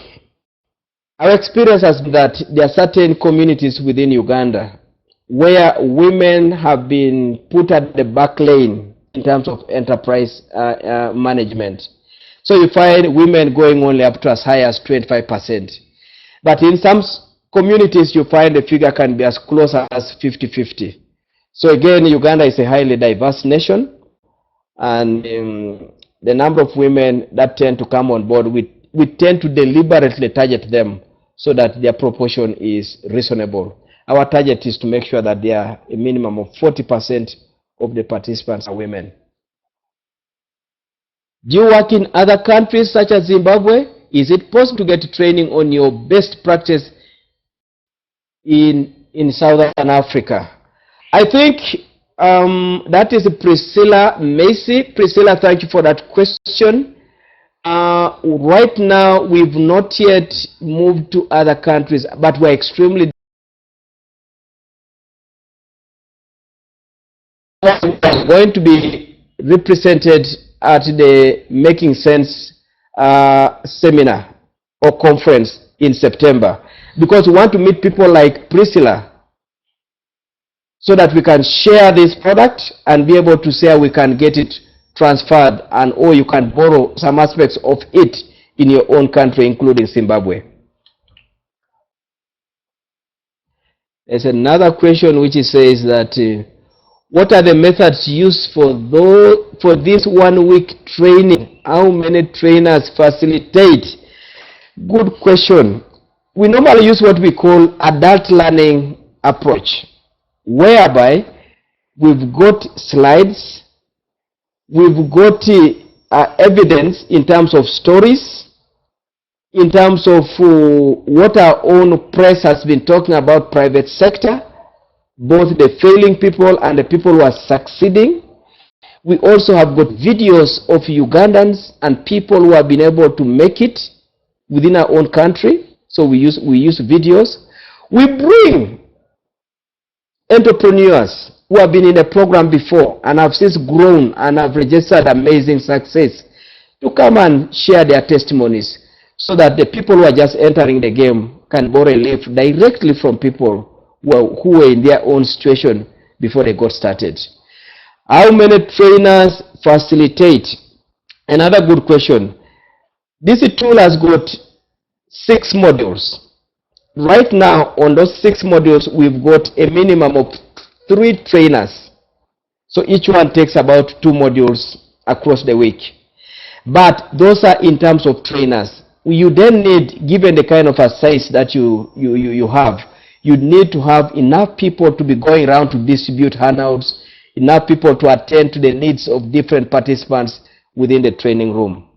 our experience has been that there are certain communities within Uganda where women have been put at the back lane in terms of enterprise management. So you find women going only up to as high as 25%. But in some communities, you find the figure can be as close as 50-50. So again, Uganda is a highly diverse nation, and the number of women that tend to come on board, we tend to deliberately target them so that their proportion is reasonable. Our target is to make sure that there are a minimum of 40% of the participants are women. Do you work in other countries such as Zimbabwe? Is it possible to get training on your best practice in Southern Africa? I think that is Priscilla Macy. Priscilla, thank you for that question. Right now, we've not yet moved to other countries, but we're extremely going to be represented at the Making Sense seminar or conference in September, because we want to meet people like Priscilla so that we can share this product and be able to say how we can get it transferred, and or you can borrow some aspects of it in your own country, including Zimbabwe. There's another question which says that what are the methods used for this 1 week training? How many trainers facilitate? Good question. We normally use what we call adult learning approach, whereby we've got slides, we've got evidence in terms of stories, in terms of what our own press has been talking about private sector, both the failing people and the people who are succeeding. We also have got videos of Ugandans and people who have been able to make it within our own country. So we use videos. We bring entrepreneurs who have been in a program before and have since grown and have registered amazing success to come and share their testimonies, so that the people who are just entering the game can borrow a leaf directly from people who were in their own situation before they got started. How many trainers facilitate? Another good question. This tool has got 6 modules. Right now, on those 6 modules, we've got a minimum of 3 trainers. So each one takes about 2 modules across the week. But those are in terms of trainers. You then need, given the kind of a size that you have, you need to have enough people to be going around to distribute handouts, enough people to attend to the needs of different participants within the training room.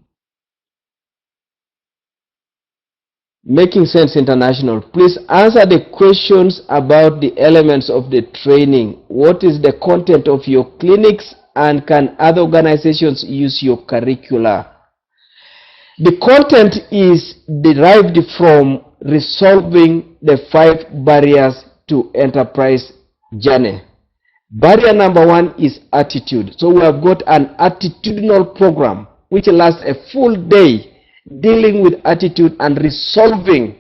Making Sense International, please answer the questions about the elements of the training. What is the content of your clinics, and can other organizations use your curricula? The content is derived from resolving the 5 barriers to enterprise journey. Barrier number 1 is attitude. So we have got an attitudinal program which lasts a full day dealing with attitude and resolving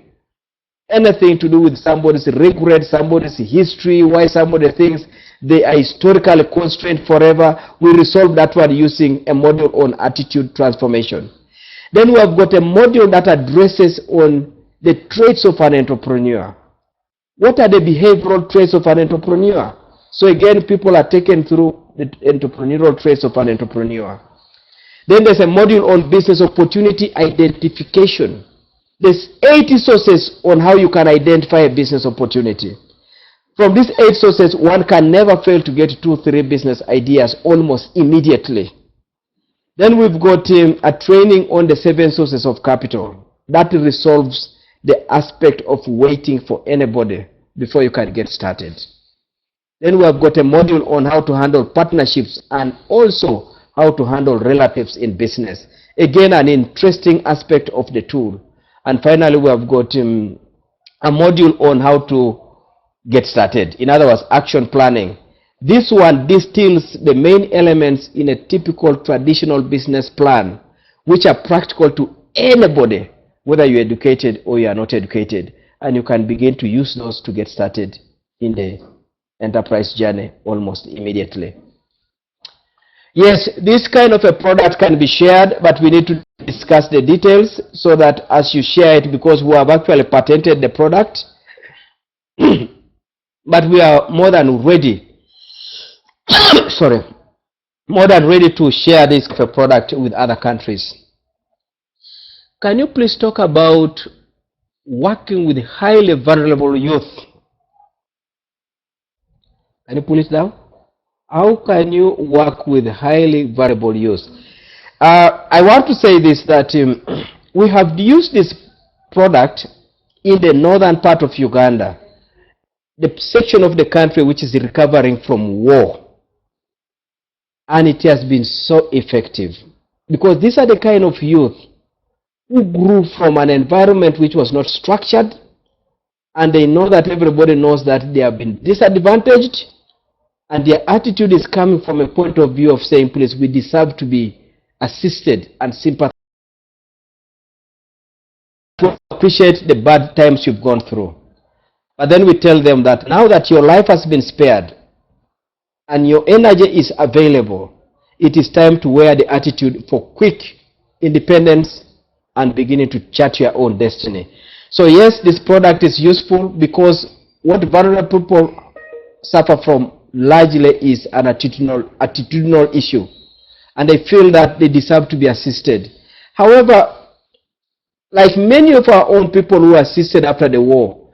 anything to do with somebody's regret, somebody's history, why somebody thinks they are historically constrained forever. We resolve that one using a module on attitude transformation. Then we have got a module that addresses on the traits of an entrepreneur. What are the behavioral traits of an entrepreneur? So again, people are taken through the entrepreneurial traits of an entrepreneur. Then there's a module on business opportunity identification. There's 8 sources on how you can identify a business opportunity. From these 8 sources, one can never fail to get 2-3 business ideas almost immediately. Then we've got a training on the 7 sources of capital. That resolves the aspect of waiting for anybody before you can get started. Then we have got a module on how to handle partnerships and also how to handle relatives in business. Again, an interesting aspect of the tool. And finally, we have got a module on how to get started. In other words, action planning. This one distills the main elements in a typical traditional business plan, which are practical to anybody, whether you're educated or you are not educated, and you can begin to use those to get started in the enterprise journey almost immediately. Yes, this kind of a product can be shared, but we need to discuss the details so that as you share it, because we have actually patented the product, but we are more than ready, sorry, more than ready to share this product with other countries. Can you please talk about working with highly vulnerable youth? Can you pull it down? How can you work with highly vulnerable youth? I want to say this, that we have used this product in the northern part of Uganda, the section of the country which is recovering from war. And it has been so effective. Because these are the kind of youth who grew from an environment which was not structured, and they know that everybody knows that they have been disadvantaged, and their attitude is coming from a point of view of saying, please, we deserve to be assisted and sympathized to appreciate the bad times you've gone through. But then we tell them that now that your life has been spared and your energy is available, it is time to wear the attitude for quick independence and beginning to chart your own destiny. So yes, this product is useful because what vulnerable people suffer from largely is an attitudinal issue, and they feel that they deserve to be assisted. However, like many of our own people who were assisted after the war,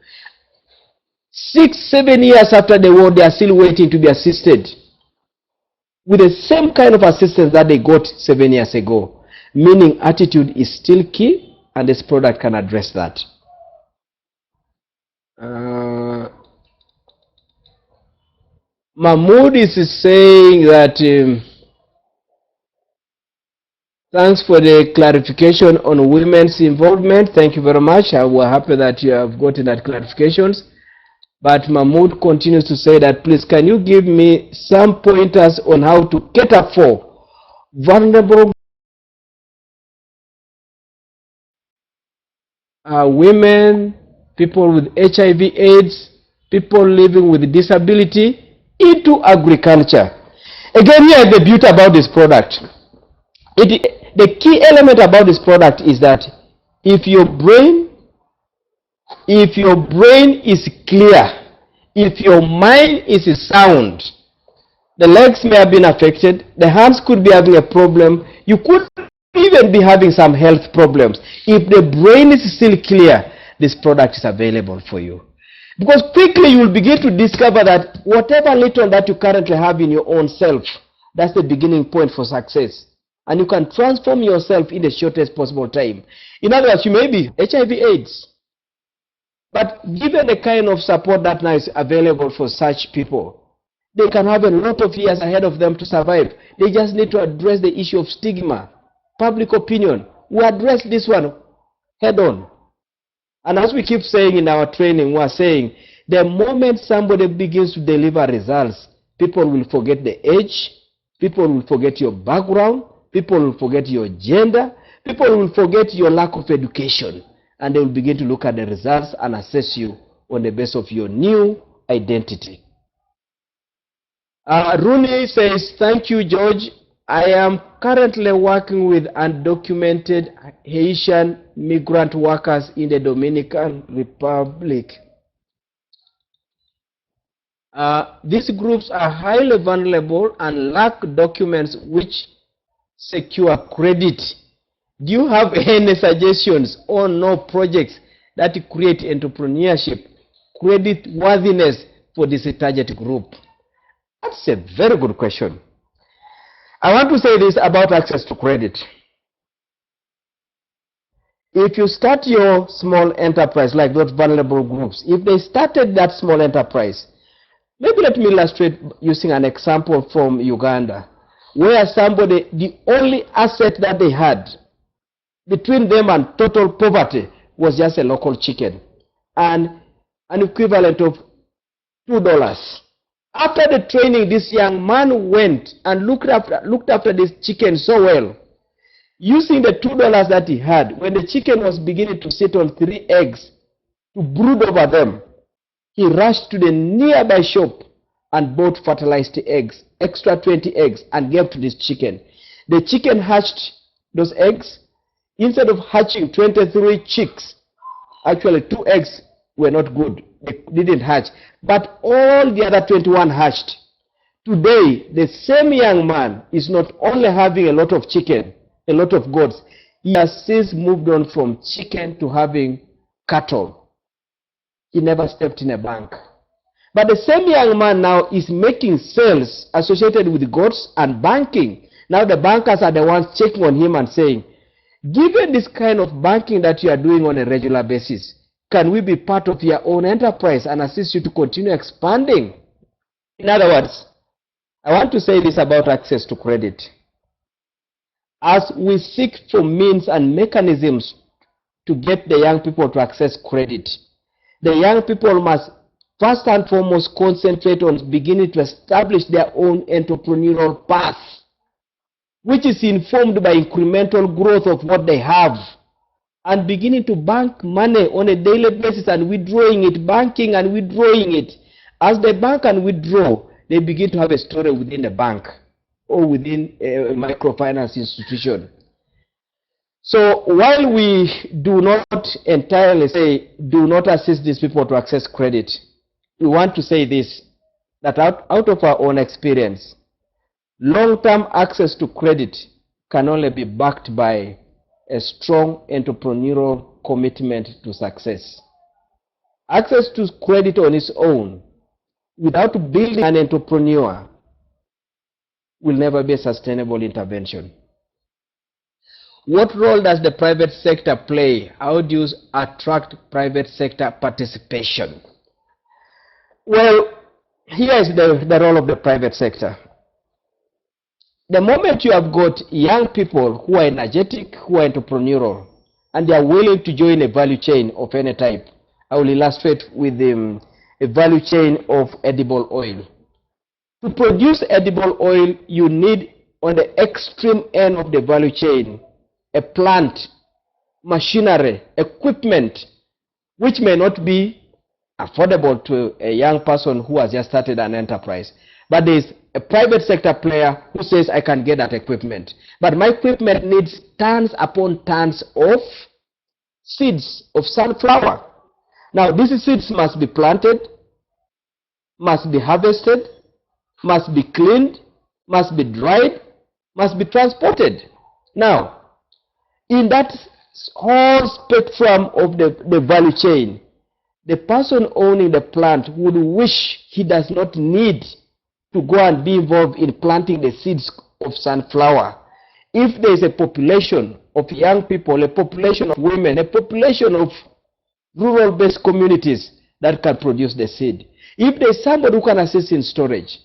6-7 years after the war, they are still waiting to be assisted with the same kind of assistance that they got 7 years ago. Meaning attitude is still key, and this product can address that. Mahmoud is saying that thanks for the clarification on women's involvement. Thank you very much. We're happy that you have gotten that clarifications. But Mahmoud continues to say that, please, can you give me some pointers on how to cater for vulnerable women, people with HIV/AIDS, people living with disability into agriculture. Again, here is the beauty about this product. The key element about this product is that if your brain is clear, if your mind is sound, the legs may have been affected, the hands could be having a problem, you could even be having some health problems. If the brain is still clear, this product is available for you. Because quickly you will begin to discover that whatever little that you currently have in your own self, that's the beginning point for success. And you can transform yourself in the shortest possible time. In other words, you may be HIV/AIDS, but given the kind of support that now is available for such people, they can have a lot of years ahead of them to survive. They just need to address the issue of stigma, public opinion. We address this one head on. And as we keep saying in our training, we are saying the moment somebody begins to deliver results, people will forget the age, people will forget your background, people will forget your gender, people will forget your lack of education, and they will begin to look at the results and assess you on the basis of your new identity. Rooney says, thank you, George. I am currently working with undocumented Haitian migrant workers in the Dominican Republic. These groups are highly vulnerable and lack documents which secure credit. Do you have any suggestions on no projects that create entrepreneurship, credit worthiness for this target group? That's a very good question. I want to say this about access to credit. If you start your small enterprise like those vulnerable groups, if they started that small enterprise, maybe let me illustrate using an example from Uganda, where somebody, the only asset that they had between them and total poverty was just a local chicken and an equivalent of $2. After the training, this young man went and looked after this chicken so well Using the $2 that he had, when the chicken was beginning to sit on 3 eggs to brood over them, he rushed to the nearby shop and bought fertilized eggs, extra 20 eggs, and gave to this chicken. The chicken hatched those eggs. Instead of hatching 23 chicks, actually 2 eggs were not good. They didn't hatch. But all the other 21 hatched. Today, the same young man is not only having a lot of chicken, a lot of goats, he has since moved on from chicken to having cattle. He never stepped in a bank. But the same young man now is making sales associated with goats and banking. Now the bankers are the ones checking on him and saying, given this kind of banking that you are doing on a regular basis, can we be part of your own enterprise and assist you to continue expanding? In other words, I want to say this about access to credit. As we seek for means and mechanisms to get the young people to access credit, the young people must first and foremost concentrate on beginning to establish their own entrepreneurial path, which is informed by incremental growth of what they have, and beginning to bank money on a daily basis and withdrawing it, banking and withdrawing it. As they bank and withdraw, they begin to have a story within the bank or within a microfinance institution. So while we do not entirely say do not assist these people to access credit, we want to say this, that out of our own experience, long-term access to credit can only be backed by a strong entrepreneurial commitment to success. Access to credit on its own, without building an entrepreneur, will never be a sustainable intervention. What role does the private sector play? How do you attract private sector participation? Well, here is the role of the private sector. The moment you have got young people who are energetic, who are entrepreneurial, and they are willing to join a value chain of any type, I will illustrate with a value chain of edible oil. To produce edible oil, you need, on the extreme end of the value chain, a plant, machinery, equipment, which may not be affordable to a young person who has just started an enterprise. But there is a private sector player who says, I can get that equipment. But my equipment needs tons upon tons of seeds of sunflower. Now, these seeds must be planted, must be harvested, must be cleaned, must be dried, must be transported. Now, in that whole spectrum of the value chain, the person owning the plant would wish he does not need to go and be involved in planting the seeds of sunflower. If there is a population of young people, a population of women, a population of rural-based communities that can produce the seed, if there is somebody who can assist in storage,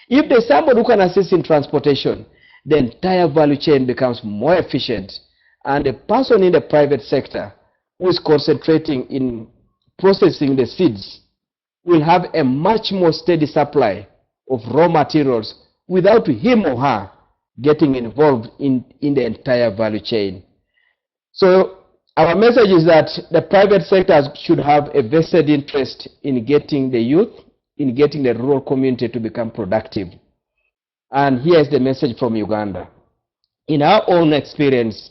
if there is somebody who can assist in transportation, the entire value chain becomes more efficient. And the person in the private sector who is concentrating in processing the seeds will have a much more steady supply of raw materials without him or her getting involved in the entire value chain. So our message is that the private sector should have a vested interest in getting the youth, in getting the rural community to become productive. And here is the message from Uganda. In our own experience,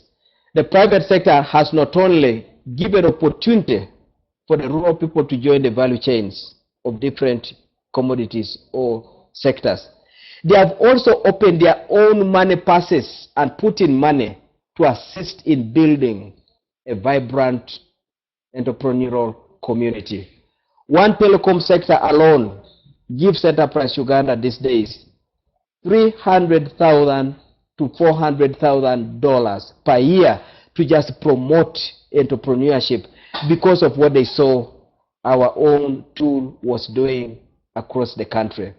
the private sector has not only given opportunity for the rural people to join the value chains of different commodities or sectors, they have also opened their own money purses and put in money to assist in building a vibrant entrepreneurial community. One telecom sector alone gives Enterprise Uganda these days $300,000 to $400,000 per year to just promote entrepreneurship because of what they saw our own tool was doing across the country.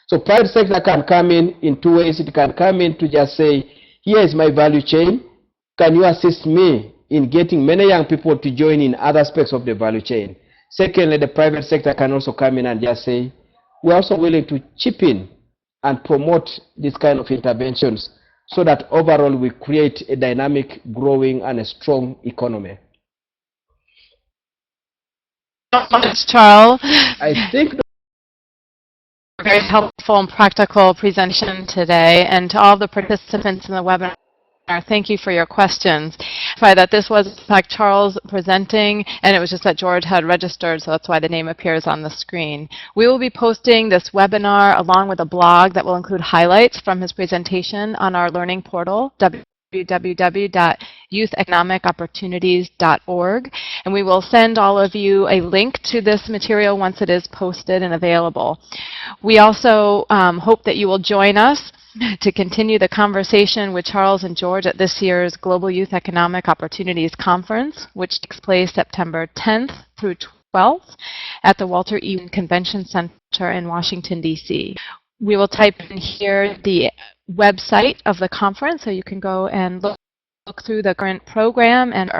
So private sector can come in 2 ways. It can come in to just say, here is my value chain. Can you assist me in getting many young people to join in other aspects of the value chain? Secondly, the private sector can also come in and just say, we're also willing to chip in and promote these kind of interventions so that overall we create a dynamic, growing, and a strong economy. Thanks, Charles. I think Very helpful and practical presentation today, and to all the participants in the webinar, thank you for your questions. That this was in fact Charles presenting, and it was just that George had registered, so that's why the name appears on the screen. We will be posting this webinar along with a blog that will include highlights from his presentation on our learning portal, www.youtheconomicopportunities.org, and we will send all of you a link to this material once it is posted and available. We also hope that you will join us to continue the conversation with Charles and George at this year's Global Youth Economic Opportunities Conference, which takes place September 10th through 12th at the Walter E. Convention Center in Washington, D.C. We will type in here the website of the conference so you can go and look through the current program. And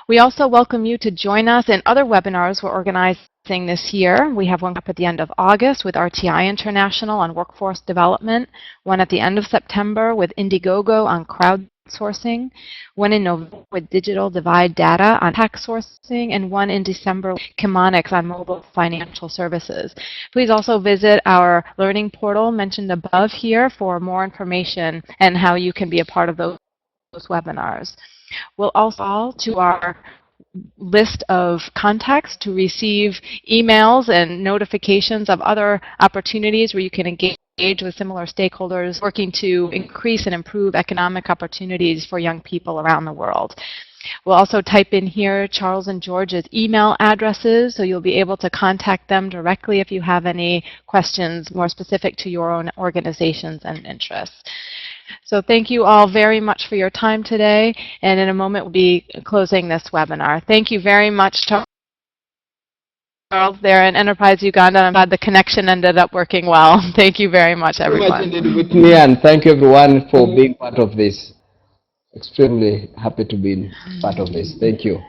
we also welcome you to join us in other webinars we're organizing this year. We have one up at the end of August with RTI International on workforce development, one at the end of September with Indiegogo on crowdsourcing, one in November with Digital Divide Data on tax sourcing, and one in December with Chemonics on mobile financial services. Please also visit our learning portal mentioned above here for more information and how you can be a part of those webinars. We'll also to our list of contacts to receive emails and notifications of other opportunities where you can engage with similar stakeholders working to increase and improve economic opportunities for young people around the world. We'll also type in here Charles and George's email addresses, so you'll be able to contact them directly if you have any questions more specific to your own organizations and interests. So thank you all very much for your time today, and in a moment we'll be closing this webinar. Thank you very much, Charles, there in Enterprise Uganda. I'm glad the connection ended up working well. Thank you very much, everyone. Thank you very much indeed, Whitney, and thank you everyone for being part of this. Extremely happy to be part of this. Thank you.